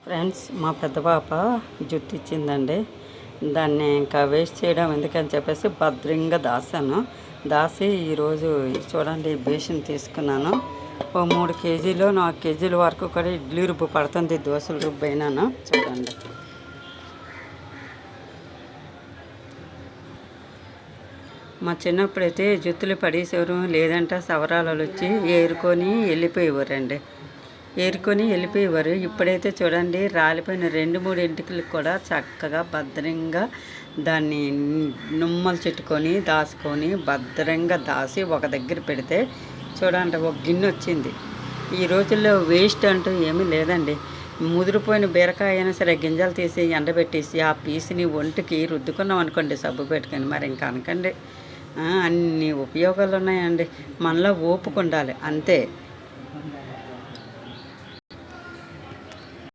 Friends, మా పెద్ద పాప జుట్టు ఇచ్చిందండి. దాన్ని ఇంకా వేస్ట్ చేయడం ఎందుకని చెప్పేసి భద్రంగా దాసి ఈరోజు చూడండి బేషన్ తీసుకున్నాను. ఓ 3 కేజీలు 4 కేజీల వరకు కూడా ఇడ్లీ రుబ్బు పడుతుంది. దోశలు రుబ్బు అయినాను చూడండి. మా చిన్నప్పుడైతే జుత్తులు పడేసేవారు, లేదంటే సవరాలు వచ్చి ఏరుకొని వెళ్ళిపోయేవారు. ఇప్పుడైతే చూడండి రాలిపోయిన 2-3 ఎంటికలకు కూడా చక్కగా భద్రంగా దాన్ని నుమ్మలు చుట్టుకొని దాచుకొని భద్రంగా దాసి ఒక దగ్గర పెడితే చూడండి ఒక గిన్నె వచ్చింది. ఈ రోజుల్లో వేస్ట్ అంటూ ఏమీ లేదండి. ముదిరిపోయిన బీరకాయ అయినా సరే గింజలు తీసి ఎండబెట్టేసి ఆ పీసుని ఒంటికి రుద్దుకున్నాం అనుకోండి సబ్బు పెట్టుకొని, మరి ఇంకా అనకండి. అన్ని ఉపయోగాలు ఉన్నాయండి. మనలో ఓపిక ఉండాలి అంతే.